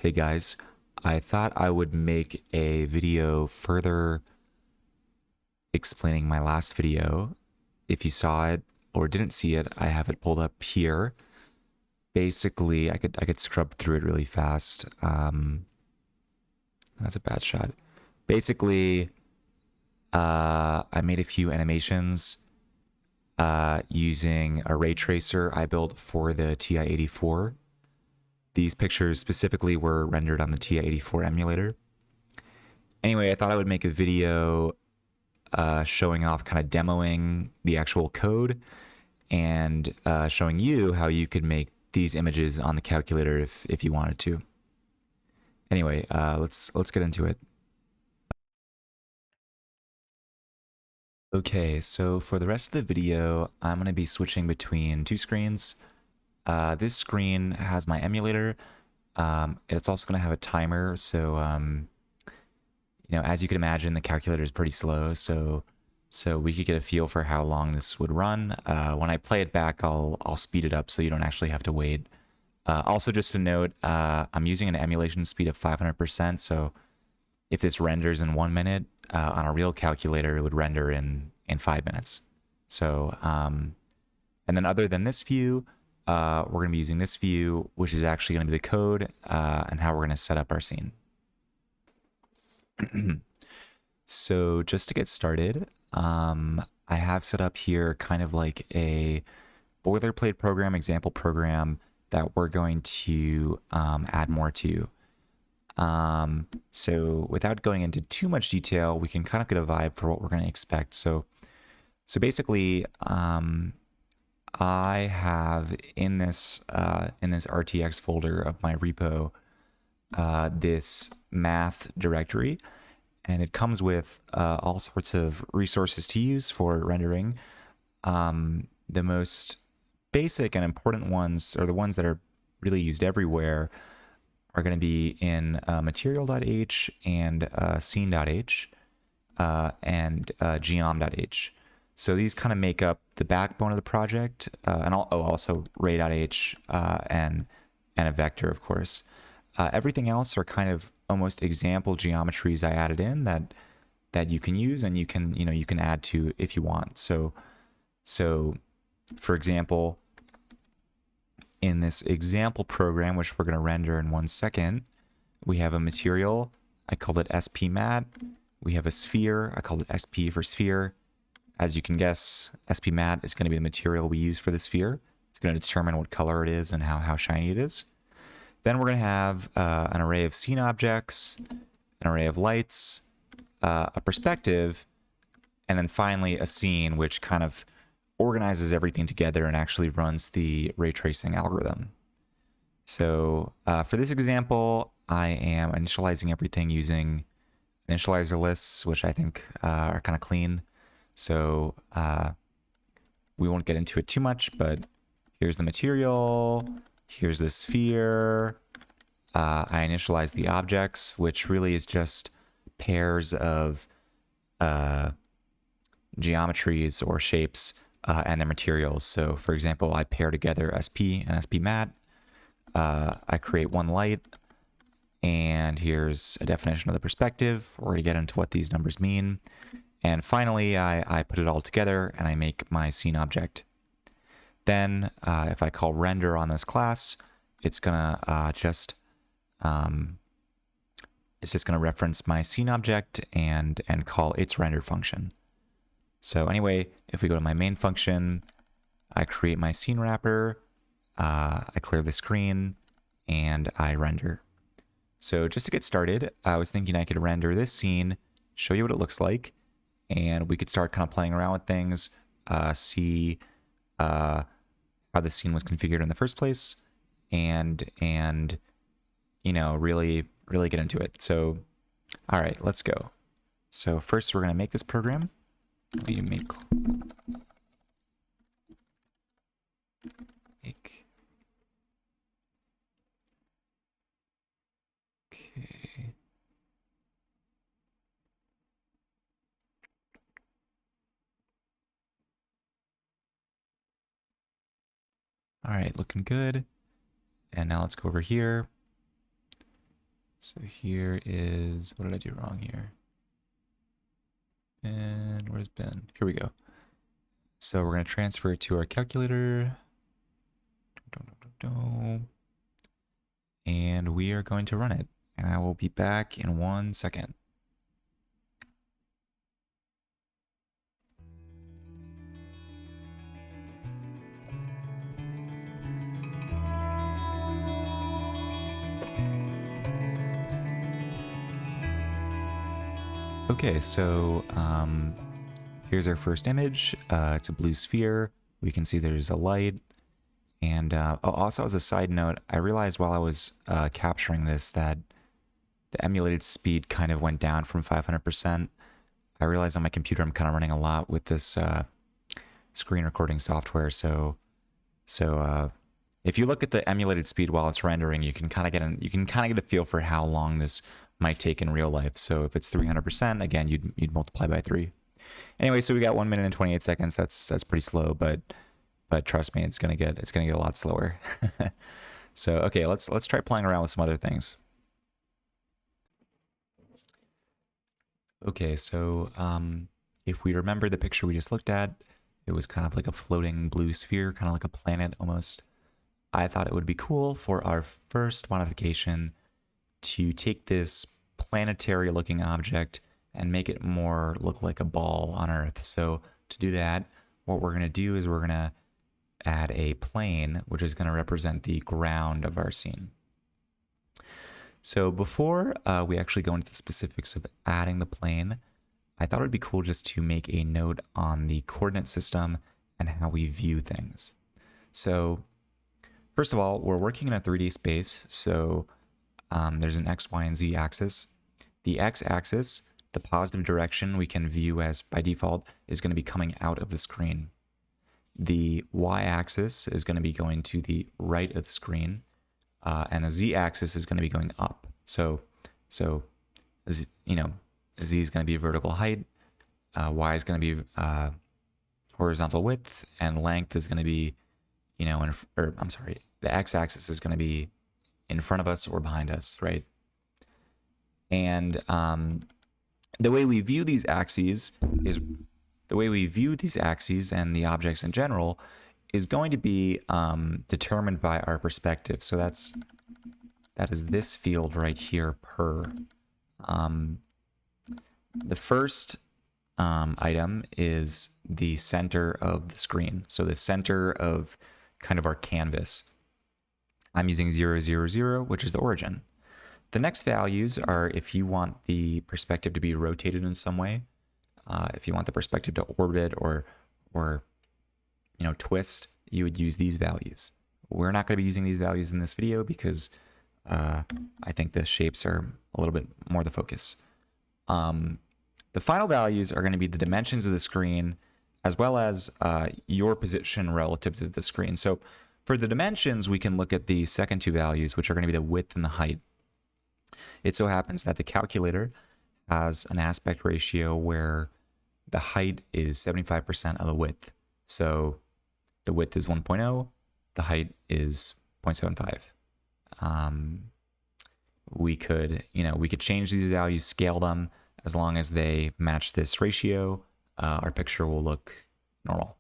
Hey guys, I thought I would make a video further explaining my last video. If you saw it or didn't see it, I have it pulled up here. Basically, I could scrub through it really fast. That's a bad shot. Basically, I made a few animations using a ray tracer I built for the TI-84. These pictures specifically were rendered on the TI-84 emulator. Anyway, I thought I would make a video showing off, kind of demoing the actual code and showing you how you could make these images on the calculator if you wanted to. Anyway, let's get into it. Okay, so for the rest of the video, I'm going to be switching between two screens. This screen has my emulator. It's also going to have a timer, so as you can imagine, the calculator is pretty slow, so we could get a feel for how long this would run. When I play it back, I'll speed it up so you don't actually have to wait. Also, just a note, I'm using an emulation speed of 500%, so if this renders in 1 minute, on a real calculator, it would render in 5 minutes. So, and then other than this view, we're going to be using this view, which is actually going to be the code and how we're going to set up our scene. So just to get started, I have set up here kind of like a boilerplate program, example program that we're going to add more to. So without going into too much detail, we can kind of get a vibe for what we're going to expect. So basically, I have in this RTX folder of my repo this math directory, and it comes with all sorts of resources to use for rendering. The most basic and important ones, or the ones that are really used everywhere, are going to be in material.h and scene.h and geom.h. So these kind of make up the backbone of the project, and also ray.h and a vector, of course. Everything else are kind of almost example geometries I added in that you can use and you can add to if you want. So for example, in this example program, which we're going to render in 1 second, we have a material. I called it SP mat. We have a sphere. I called it SP for sphere. As you can guess, SP mat is going to be the material we use for the sphere. It's going to determine what color it is and how shiny it is. Then we're going to have an array of scene objects, an array of lights, a perspective, and then finally a scene, which kind of organizes everything together and actually runs the ray tracing algorithm. So for this example, I am initializing everything using initializer lists, which I think are kind of clean. So we won't get into it too much, but here's the material, here's the sphere. I initialize the objects, which really is just pairs of geometries or shapes and their materials. So for example, I pair together SP and SP mat. I create one light, and here's a definition of the perspective. We're going to get into what these numbers mean. And finally, I put it all together and I make my scene object. Then if I call render on this class, it's gonna just gonna reference my scene object and call its render function. So anyway, if we go to my main function, I create my scene wrapper, I clear the screen, and I render. So just to get started, I was thinking I could render this scene, show you what it looks like, and we could start kind of playing around with things, see how the scene was configured in the first place, and really get into it. So all right, let's go. So first we're going to make this program. We make okay. All right, looking good. And now let's go over here. So here is, what did I do wrong here? And where's Ben? Here we go. So we're going to transfer it to our calculator. And we are going to run it. And I will be back in 1 second. Okay, so here's our first image. It's a blue sphere. We can see there's a light. And also as a side note, I realized while I was capturing this that the emulated speed kind of went down from 500%. I realized on my computer I'm kind of running a lot with this screen recording software. So if you look at the emulated speed while it's rendering, you can kind of get a feel for how long this might take in real life. So if it's 300%, again, you'd multiply by 3. Anyway, so we got 1 minute and 28 seconds. That's pretty slow, but trust me, it's gonna get a lot slower. So okay, let's try playing around with some other things. Okay, so if we remember the picture we just looked at, it was kind of like a floating blue sphere, kind of like a planet almost. I thought it would be cool for our first modification to take this planetary looking object and make it more look like a ball on Earth. So to do that, what we're going to do is we're going to add a plane, which is going to represent the ground of our scene. So before we actually go into the specifics of adding the plane, I thought it would be cool just to make a note on the coordinate system and how we view things. So first of all, we're working in a 3D space, so there's an X, Y, and Z axis. The X axis, the positive direction we can view as by default, is going to be coming out of the screen. The Y axis is going to be going to the right of the screen, and the Z axis is going to be going up. So you know, Z is going to be vertical height, Y is going to be horizontal width, and length is going to be, you know, the X axis is going to be in front of us or behind us, right? And the way we view these axes and the objects in general is going to be determined by our perspective. So that is this field right here, per. The first item is the center of the screen. So the center of kind of our canvas. I'm using 0, 0, 0, which is the origin. The next values are if you want the perspective to be rotated in some way, if you want the perspective to orbit or you know, twist, you would use these values. We're not going to be using these values in this video because I think the shapes are a little bit more the focus. The final values are going to be the dimensions of the screen as well as your position relative to the screen. So for the dimensions, we can look at the second two values, which are going to be the width and the height. It so happens that the calculator has an aspect ratio where the height is 75% of the width. So the width is 1.0, the height is 0.75. We could change these values, scale them. As long as they match this ratio, our picture will look normal.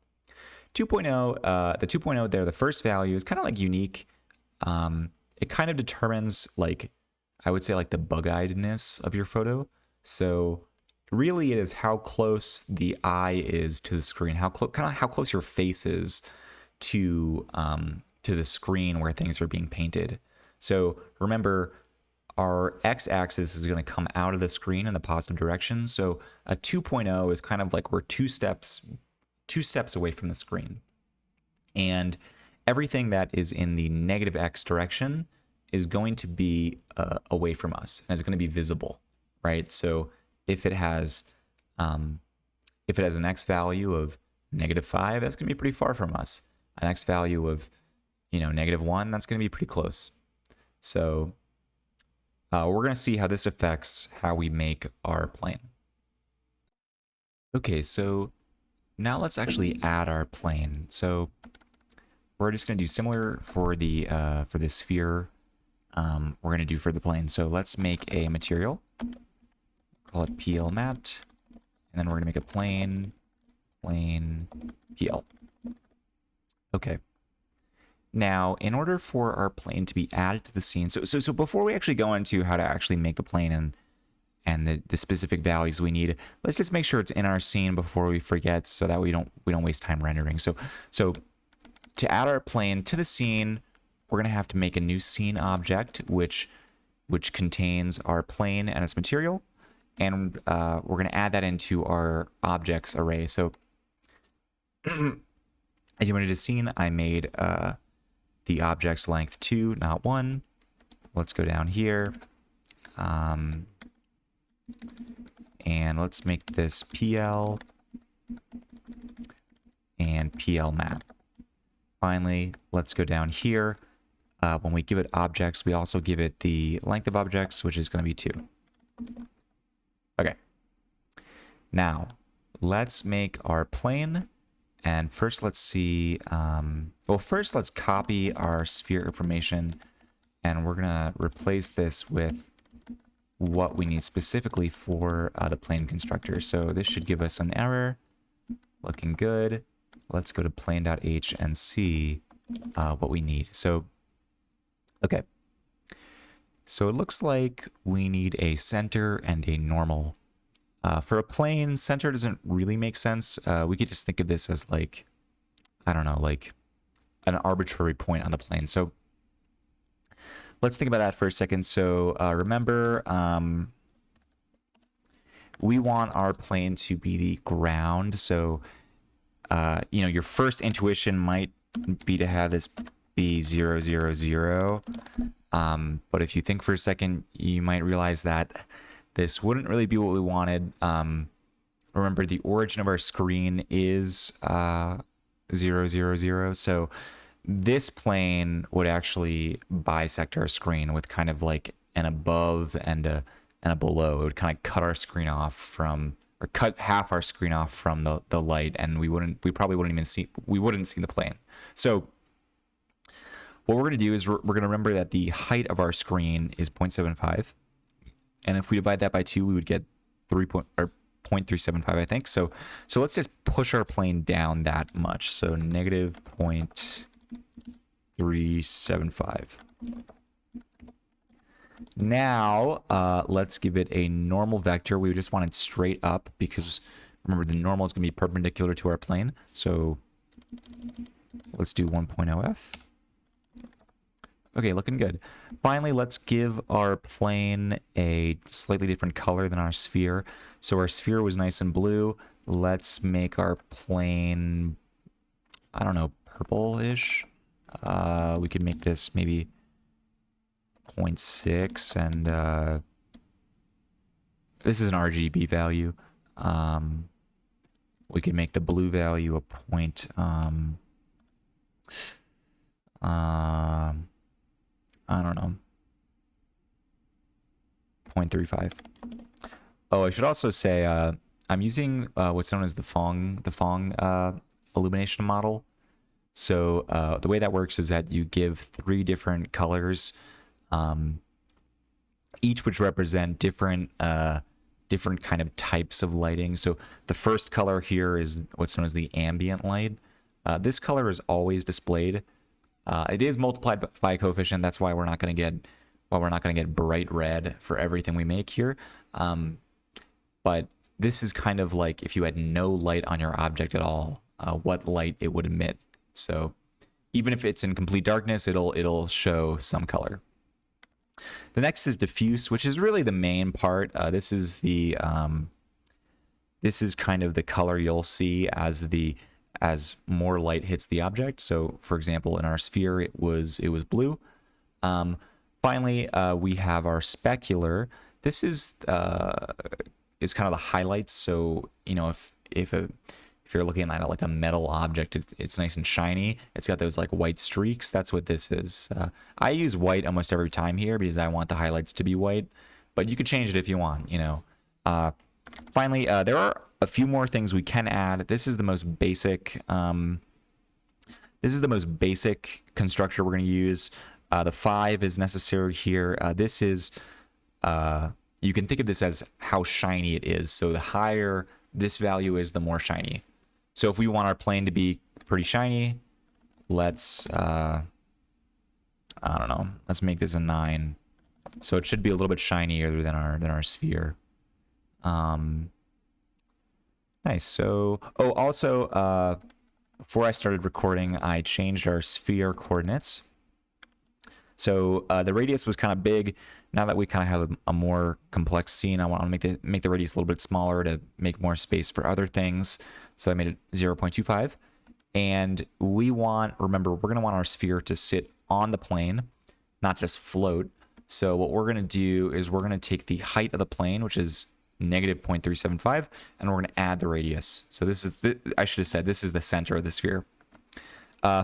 2.0, the 2.0 there, the first value is kind of like unique. It kind of determines, like, I would say, like the bug-eyedness of your photo. So really it is how close the eye is to the screen, how close your face is to the screen where things are being painted. So remember, our x-axis is going to come out of the screen in the positive direction. So a 2.0 is kind of like we're two steps away from the screen. And everything that is in the negative x direction is going to be away from us, and it's going to be visible, right? So if it has an x value of -5, that's going to be pretty far from us. An x value of, you know, -1, that's going to be pretty close. So we're going to see how this affects how we make our plane. Okay, so now let's actually add our plane. So we're just going to do similar for the sphere. we're going to do for the plane. So let's make a material, call it PL mat, and then we're going to make a plane PL. Okay. Now, in order for our plane to be added to the scene, so before we actually go into how to actually make the plane and the specific values we need, let's just make sure it's in our scene before we forget, so that we don't waste time rendering. So to add our plane to the scene, we're gonna have to make a new scene object, which contains our plane and its material, and we're gonna add that into our objects array. So as you went into scene, I made the object's length 2, not 1. Let's go down here. And let's make this PL and PL map. Finally, let's go down here. When we give it objects, we also give it the length of objects, which is going to be 2. Okay. Now, let's make our plane. And first, let's see. Well, first, let's copy our sphere information. And we're going to replace this with what we need specifically for the plane constructor. So this should give us an error. Looking good. Let's go to plane.h and see what we need. So, okay. So it looks like we need a center and a normal. For a plane, center doesn't really make sense. We could just think of this as like, I don't know, like an arbitrary point on the plane. So let's think about that for a second. So remember, we want our plane to be the ground. So, you know, your first intuition might be to have this be 0, 0, 0. But if you think for a second, you might realize that this wouldn't really be what we wanted. Remember, the origin of our screen is 0, 0, 0. So this plane would actually bisect our screen with kind of like an above and a below. It would kind of cut our screen off from, or cut half our screen off from the light, and we probably wouldn't even see, we wouldn't see the plane. So what we're going to do is we're going to remember that the height of our screen is 0.75. And if we divide that by 2, we would get 0.375, I think. So let's just push our plane down that much. So negative 0.375. Now, let's give it a normal vector. We just want it straight up because, remember, the normal is going to be perpendicular to our plane. So let's do 1.0f. Okay, looking good. Finally, let's give our plane a slightly different color than our sphere. So our sphere was nice and blue. Let's make our plane, I don't know, purple-ish. We could make this maybe 0.6, and this is an RGB value. We could make the blue value a point. I don't know, 0.35. Oh, I should also say I'm using what's known as the Phong illumination model. So the way that works is that you give 3 different colors, each which represent different kind of types of lighting. So the first color here is what's known as the ambient light. This color is always displayed. It is multiplied by a coefficient. That's why we're not going to get bright red for everything we make here. But this is kind of like if you had no light on your object at all, what light it would emit. So even if it's in complete darkness, it'll show some color. The next is diffuse, which is really the main part. This is kind of the color you'll see as more light hits the object. So for example, in our sphere, it was blue. Finally, we have our specular. This is kind of the highlights. So, you know, if you're looking at like a metal object, it's nice and shiny. It's got those like white streaks. That's what this is. I use white almost every time here because I want the highlights to be white, but you could change it if you want, you know. Finally, there are a few more things we can add. This is the most basic. This is the most basic constructor we're going to use. The 5 is necessary here. This is, you can think of this as how shiny it is. So the higher this value is, the more shiny. So if we want our plane to be pretty shiny, let's, I don't know, let's make this a 9. So it should be a little bit shinier than our sphere. Nice. So, oh, also, before I started recording, I changed our sphere coordinates. So the radius was kind of big. Now that we kind of have a more complex scene, I want to make the radius a little bit smaller to make more space for other things. So I made it 0.25. And we want, remember, we're going to want our sphere to sit on the plane, not just float. So what we're going to do is we're going to take the height of the plane, which is negative 0.375, and we're going to add the radius. So this is, I should have said, this is the center of the sphere.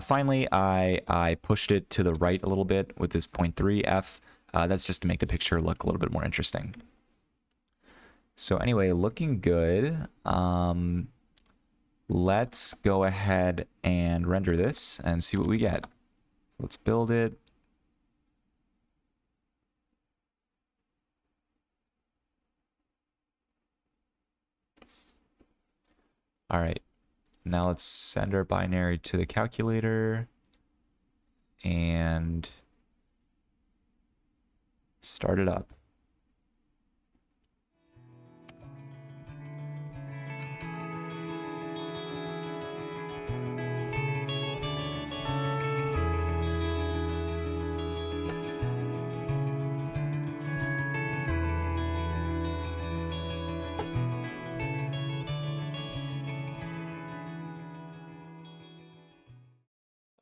Finally, I pushed it to the right a little bit with this 0.3f. That's just to make the picture look a little bit more interesting. So anyway, looking good. Let's go ahead and render this and see what we get. So let's build it. All right, now let's send our binary to the calculator and start it up.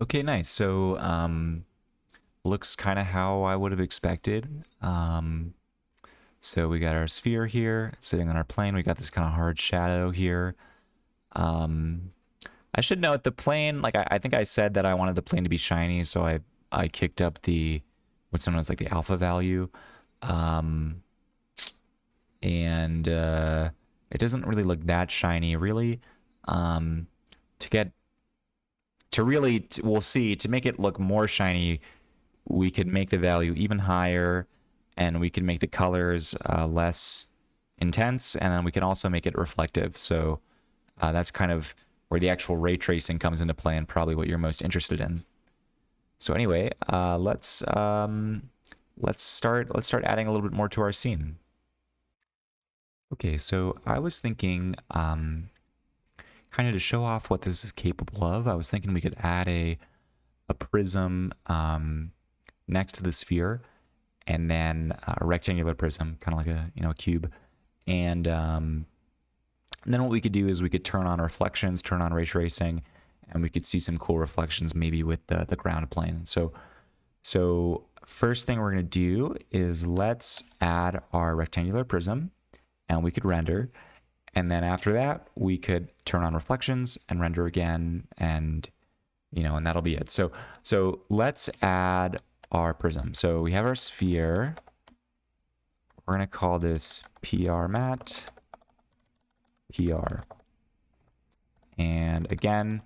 Okay, nice. So looks kind of how I would have expected. So we got our sphere here sitting on our plane. We got this kind of hard shadow here. I should note the plane, like I think I said that I wanted the plane to be shiny, so I kicked up the, what's known as like the alpha value. And it doesn't really look that shiny, really. We'll see, to make it look more shiny, we could make the value even higher, and we can make the colors less intense, and then we can also make it reflective. So that's kind of where the actual ray tracing comes into play, and probably what you're most interested in. So anyway, let's start adding a little bit more to our scene. Okay, so I was thinking, kind of to show off what this is capable of, I was thinking we could add a prism next to the sphere, and then a rectangular prism, kind of like a cube. And then what we could do is we could turn on reflections, turn on ray tracing, and we could see some cool reflections maybe with the ground plane. So first thing we're going to do is let's add our rectangular prism, and we could render. And then after that, we could turn on reflections and render again, and and that'll be it. So let's add our prism. So we have our sphere. We're gonna call this PR mat, PR. And again,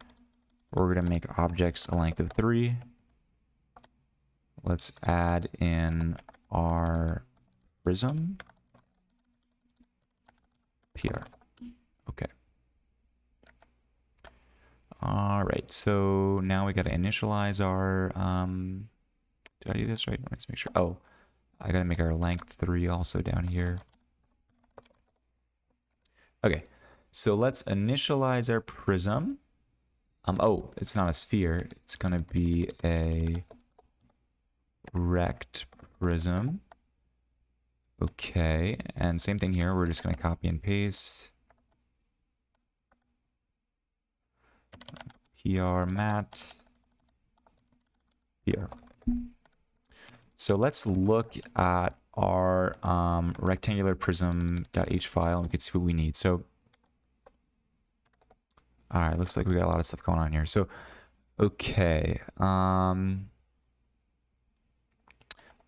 we're gonna make objects a length of 3. Let's add in our prism. PR. Okay. All right. So now we got to initialize our. Did I do this right? Let's make sure. Oh, I got to make our length 3 also down here. Okay. So let's initialize our prism. Oh, it's not a sphere. It's gonna be a rect prism. Okay, and same thing here. We're just going to copy and paste. PR mat. PR. So let's look at our rectangular prism.h file, and we can see what we need. So, all right, looks like we got a lot of stuff going on here. So, okay.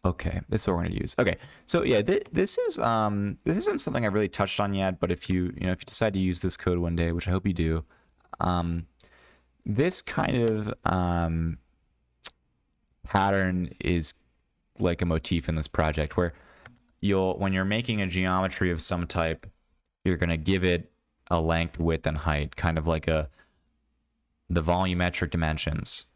Okay, this is what we're going to use. Okay, so yeah, this isn't something I've really touched on yet, but if you decide to use this code one day, which I hope you do, pattern is like a motif in this project where when you're making a geometry of some type, you're going to give it a length, width, and height, kind of like the volumetric dimensions,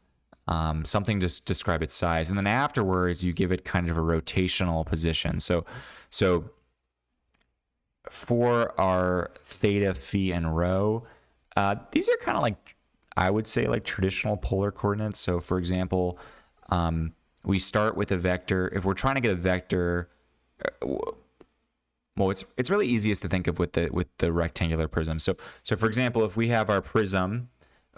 something to describe its size. And then afterwards, you give it kind of a rotational position. So for our theta, phi, and rho, these are kind of like, I would say, like traditional polar coordinates. So for example, we start with a vector. If we're trying to get a vector, well, it's really easiest to think of with the rectangular prism. So for example, if we have our prism,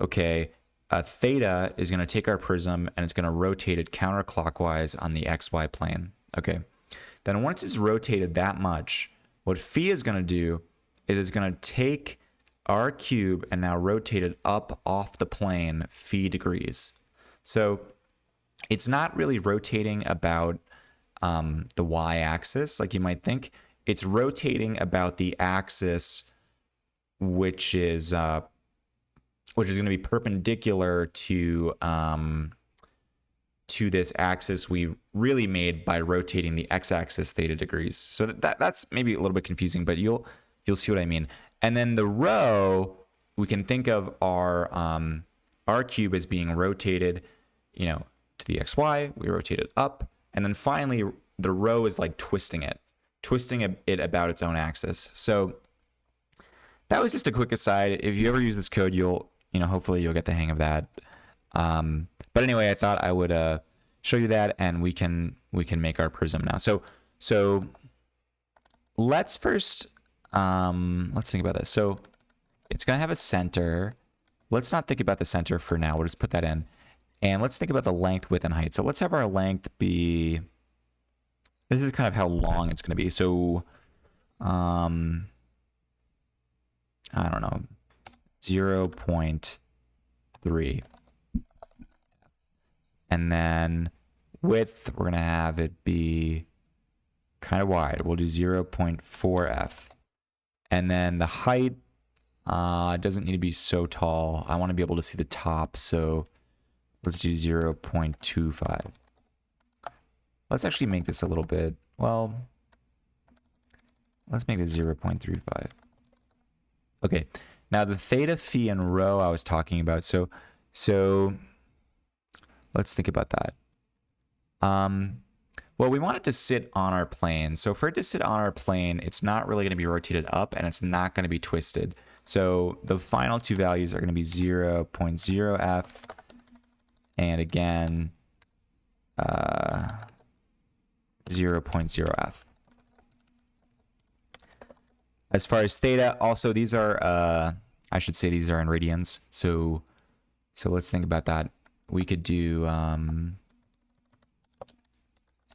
okay, theta is going to take our prism and it's going to rotate it counterclockwise on the xy plane. Okay, then once it's rotated that much, what phi is going to do is it's going to take our cube and now rotate it up off the plane phi degrees. So it's not really rotating about the y-axis like you might think. It's rotating about the axis, which is going to be perpendicular to this axis we really made by rotating the x-axis theta degrees. So that's maybe a little bit confusing, but you'll see what I mean. And then the rho, we can think of our cube as being rotated, to the xy. We rotate it up, and then finally the rho is like twisting it about its own axis. So that was just a quick aside. If you ever use this code, hopefully you'll get the hang of that. But anyway, I thought I would show you that, and we can make our prism now. So let's first let's think about this. So it's gonna have a center. Let's not think about the center for now. We'll just put that in, and let's think about the length, width, and height. So let's have our length be. This is kind of how long it's gonna be. So I don't know, 0.3. And then width, we're going to have it be kind of wide. We'll do 0.4f. And then the height doesn't need to be so tall. I want to be able to see the top, so let's do 0.25. Let's actually make this a little bit, well, let's make this 0.35. Okay, now the theta, phi, and rho I was talking about. So let's think about that. Well, we want it to sit on our plane. So for it to sit on our plane, it's not really going to be rotated up, and it's not going to be twisted. So the final two values are going to be 0.0f and again 0.0f. As far as theta, also these are I should say these are in radians. So let's think about that. We could do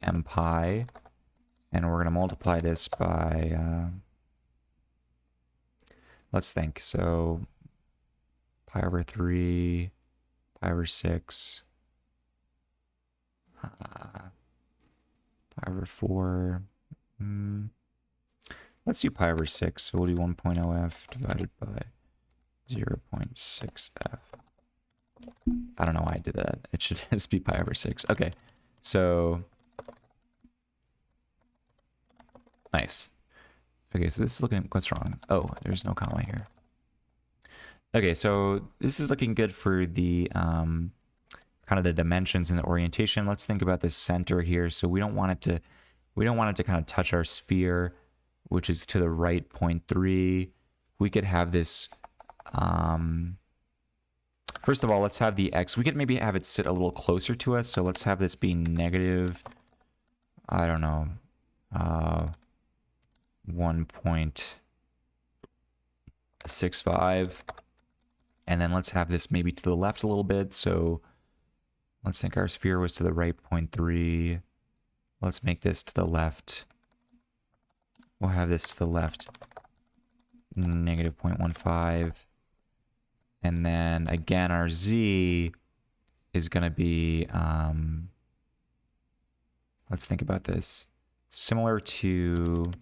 m pi, and we're going to multiply this by, let's think. So pi over 3, pi over 6, pi over 4. Let's do pi over 6. So we'll do 1.0f divided by 0.6f. I don't know why I did that. It should just be pi over 6. Okay, so nice. Okay, so this is looking, what's wrong? Oh, there's no comma here. Okay, so this is looking good for the kind of the dimensions and the orientation. Let's think about the center here. So we don't want it to kind of touch our sphere, which is to the right 0.3. We could have this first of all, let's have the x. We could maybe have it sit a little closer to us. So let's have this be negative, I don't know, 1.65. And then let's have this maybe to the left a little bit. So let's think our sphere was to the right 0.3. Let's make this to the left. We'll have this to the left, negative 0.15. And then again, our z is going to be, let's think about this. Similar to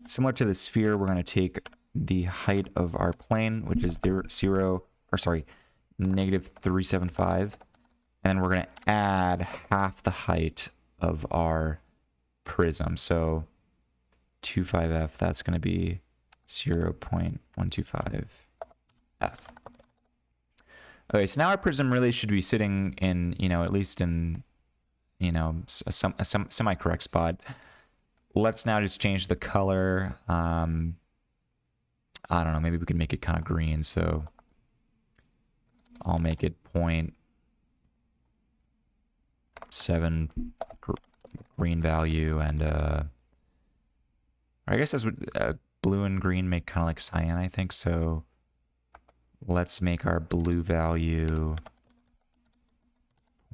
the sphere, we're going to take the height of our plane, which is negative 375. And then we're going to add half the height of our prism. So 25F, that's going to be 0.125F. Okay, so now our prism really should be sitting in, at least in, a semi-correct spot. Let's now just change the color. I don't know, maybe we can make it kind of green. So I'll make it 0.7 green value, and I guess that's what blue and green make kind of like cyan, I think. So let's make our blue value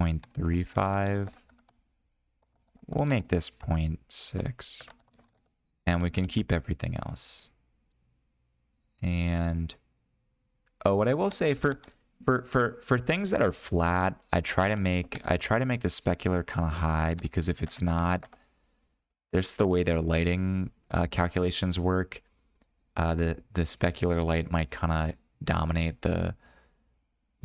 0.35. We'll make this 0.6, and we can keep everything else. And what I will say for things that are flat, I try to make the specular kind of high, because if it's not, there's the way their lighting calculations work. The specular light might kind of dominate the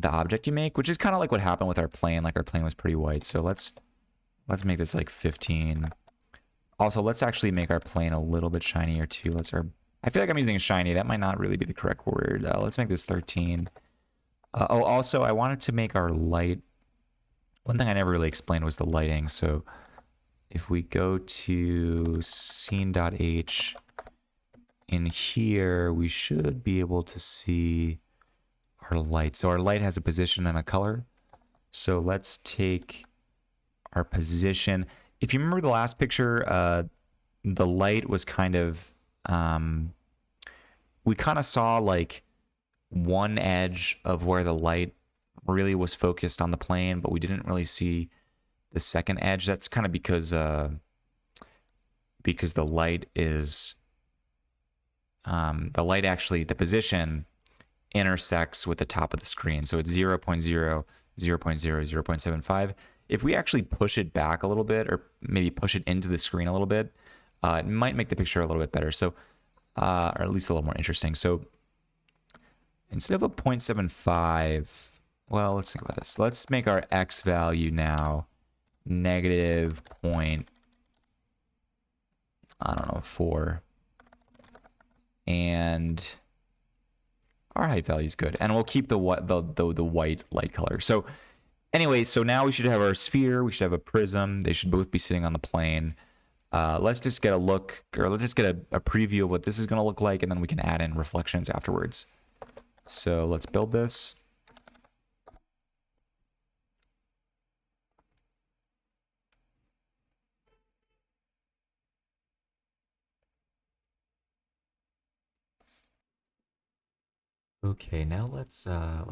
object you make, which is kind of like what happened with our plane. Like, our plane was pretty white, so let's make this like 15. Also, let's actually make our plane a little bit shinier too. I feel like I'm using shiny. That might not really be the correct word. Let's make this 13. Also, I wanted to make our light. One thing I never really explained was the lighting. So if we go to scene.h, in here, we should be able to see our light. So our light has a position and a color. So let's take our position. If you remember the last picture, the light was kind of, we kind of saw like one edge of where the light really was focused on the plane, but we didn't really see the second edge. That's kind of because the light is, the position intersects with the top of the screen. So it's 0.0, 0.0, 0.75. If we actually push it back a little bit, or maybe push it into the screen a little bit, it might make the picture a little bit better. So, or at least a little more interesting. So instead of a 0.75, well, let's think about this. Let's make our X value now negative point, I don't know, 4. And our height value is good. And we'll keep the white light color. So anyway, so now we should have our sphere, we should have a prism. They should both be sitting on the plane. Let's just get a look, or let's just get a preview of what this is going to look like, and then we can add in reflections afterwards. So let's build this. Okay, now let's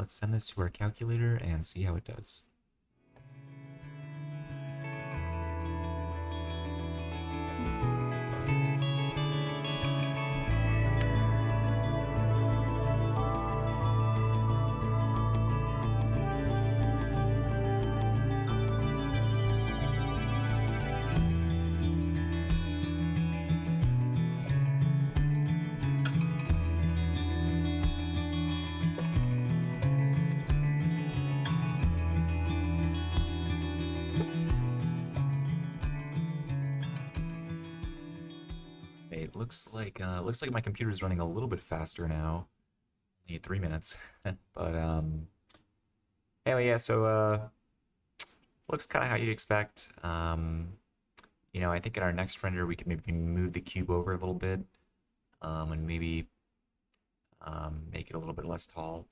send this to our calculator and see how it does. It looks like my computer is running a little bit faster now. Need 3 minutes, but anyway, yeah. So looks kind of how you'd expect. I think in our next render we can maybe move the cube over a little bit, and maybe make it a little bit less tall.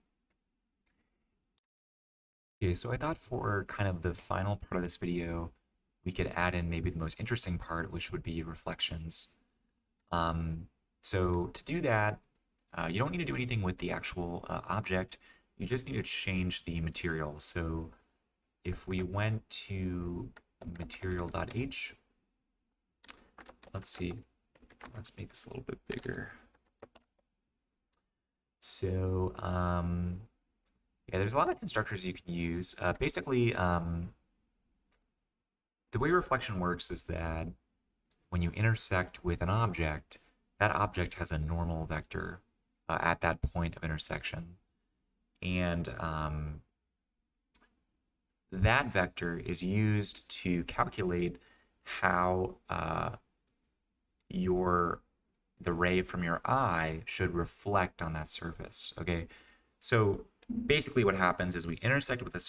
Okay, so I thought for kind of the final part of this video, we could add in maybe the most interesting part, which would be reflections. So to do that, you don't need to do anything with the actual object. You just need to change the material. So if we went to material.h, let's see, let's make this a little bit bigger. So yeah, there's a lot of constructors you can use. Basically, the way reflection works is that when you intersect with an object, that object has a normal vector at that point of intersection. And that vector is used to calculate how the ray from your eye should reflect on that surface. Okay, so basically what happens is we intersect with the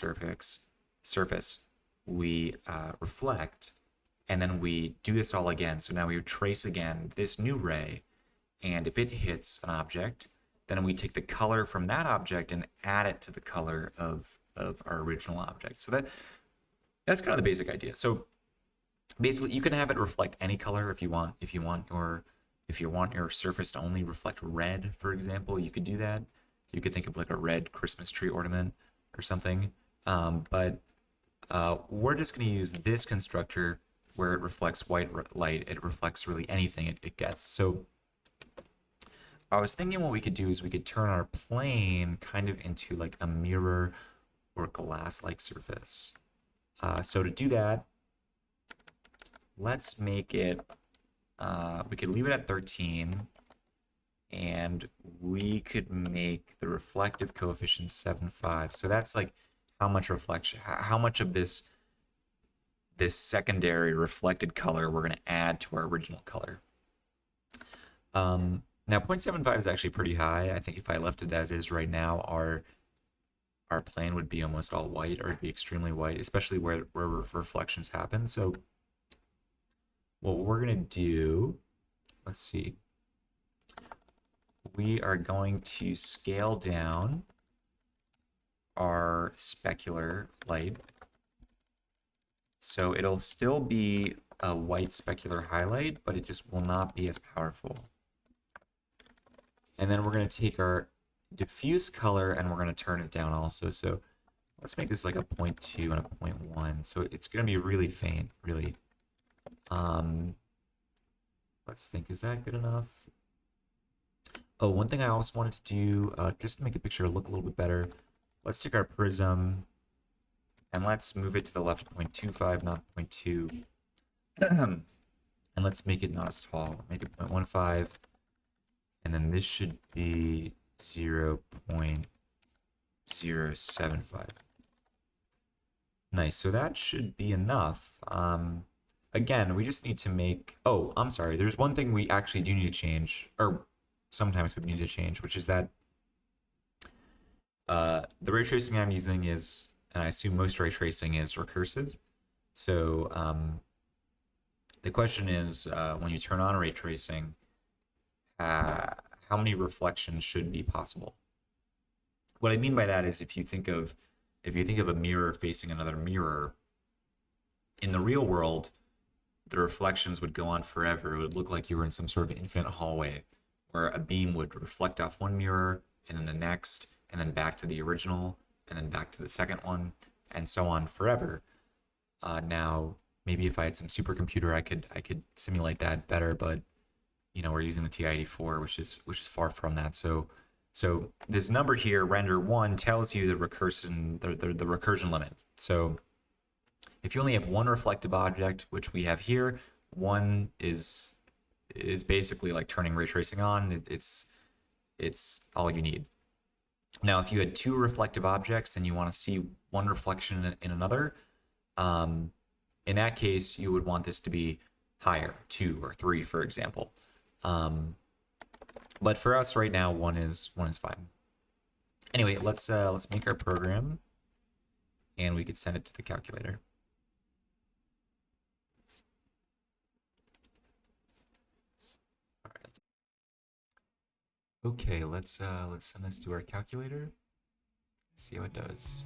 surface, we reflect, and then we do this all again. So now we trace again this new ray, and if it hits an object, then we take the color from that object and add it to the color of our original object. So that's kind of the basic idea. So basically, you can have it reflect any color if you want. If you want your surface to only reflect red, for example, you could do that. You could think of like a red Christmas tree ornament or something. But we're just going to use this constructor where it reflects white light. It reflects really anything it gets. So I was thinking what we could do is we could turn our plane kind of into like a mirror or glass-like surface. So to do that, let's make it, we could leave it at 13, and we could make the reflective coefficient 7.5. So that's like how much reflection, how much of this secondary reflected color we're going to add to our original color. Now 0.75 is actually pretty high. I think if I left it as is right now, our plane would be almost all white, or it'd be extremely white, especially where reflections happen. So what we're going to do, let's see, we are going to scale down our specular light. So it'll still be a white specular highlight, but it just will not be as powerful. And then we're going to take our diffuse color and we're going to turn it down also. So let's make this like a 0.2 and a 0.1. So it's going to be really faint, really. Let's think, is that good enough? Oh, one thing I also wanted to do, just to make the picture look a little bit better, let's take our prism and let's move it to the left 0.25, not 0.2. And let's make it not as tall. Make it 0.15. And then this should be 0.075. Nice, so that should be enough. Again, we just need to make, oh, I'm sorry, there's one thing we actually do need to change, or sometimes we need to change, which is that the ray tracing I'm using is, and I assume most ray tracing is recursive. So the question is, when you turn on ray tracing, how many reflections should be possible? What I mean by that is if you think of a mirror facing another mirror, in the real world, the reflections would go on forever. It would look like you were in some sort of infinite hallway where a beam would reflect off one mirror and then the next, and then back to the original, and then back to the second one, and so on forever. Now, maybe if I had some supercomputer, I could simulate that better, but you know, we're using the TI-84, which is far from that. So this number here, render 1, tells you the recursion limit. So if you only have one reflective object, which we have here, 1 is basically like turning ray tracing on. It's all you need. Now, if you had 2 reflective objects and you want to see one reflection in another, in that case, you would want this to be higher, 2 or 3, for example. But for us right now, 1 is fine. Anyway, let's make our program, and we could send it to the calculator. All right. Okay, let's send this to our calculator. See how it does.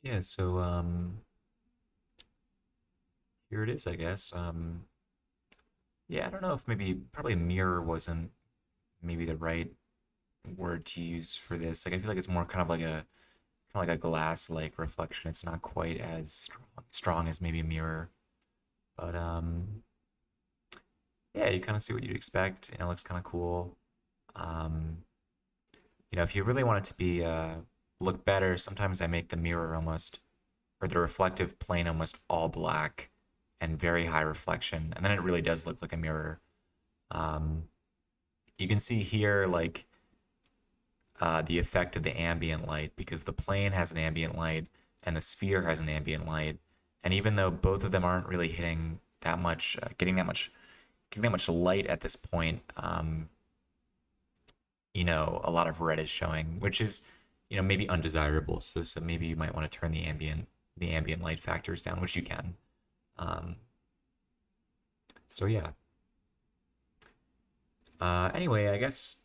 Yeah, so here it is, I guess. Yeah, I don't know if probably mirror wasn't maybe the right word to use for this. Like I feel like it's more kind of like a glass-like reflection. It's not quite as strong as maybe a mirror, but yeah, you kind of see what you'd expect, and it looks kind of cool. Um, if you really want it to be look better, sometimes I make the mirror almost, or the reflective plane almost all black and very high reflection, and then it really does look like a mirror. Um, you can see here like the effect of the ambient light because the plane has an ambient light and the sphere has an ambient light, and even though both of them aren't really hitting that much, getting that much light at this point, a lot of red is showing, which is, maybe undesirable. So maybe you might want to turn the ambient light factors down, which you can. Um, so yeah. Anyway, I guess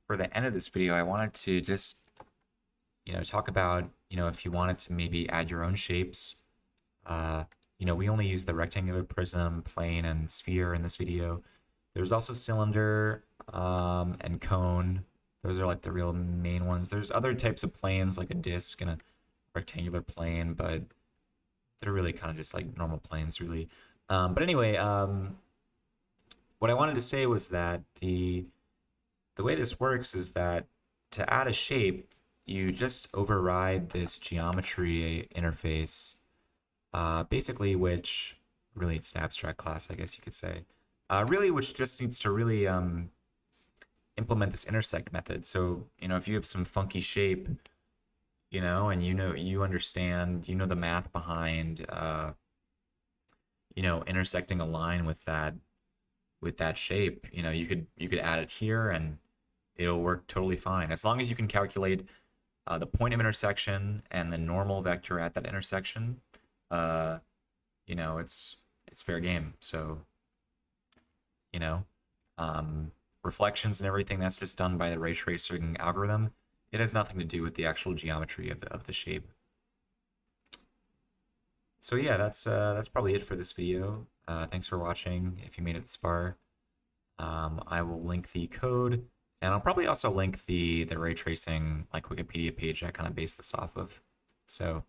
for the end of this video, I wanted to just talk about if you wanted to maybe add your own shapes. Uh, we only use the rectangular prism, plane, and sphere in this video. There's also cylinder and cone. Those are like the real main ones. There's other types of planes like a disc and a rectangular plane, but they're really kind of just like normal planes, really. But anyway, what I wanted to say was that the way this works is that to add a shape, you just override this geometry interface, basically, which really it's an abstract class, I guess you could say. Really, which just needs to really implement this intersect method. So, if you have some funky shape, and you understand, the math behind, intersecting a line with that shape, you could add it here and it'll work totally fine as long as you can calculate the point of intersection and the normal vector at that intersection. Uh, it's fair game. So you know, um, reflections and everything that's just done by the ray tracing algorithm. It has nothing to do with the actual geometry of the shape. So yeah, that's probably it for this video. Thanks for watching. If you made it this far, I will link the code, and I'll probably also link the ray tracing like Wikipedia page I kind of based this off of. So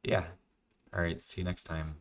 yeah, all right, see you next time.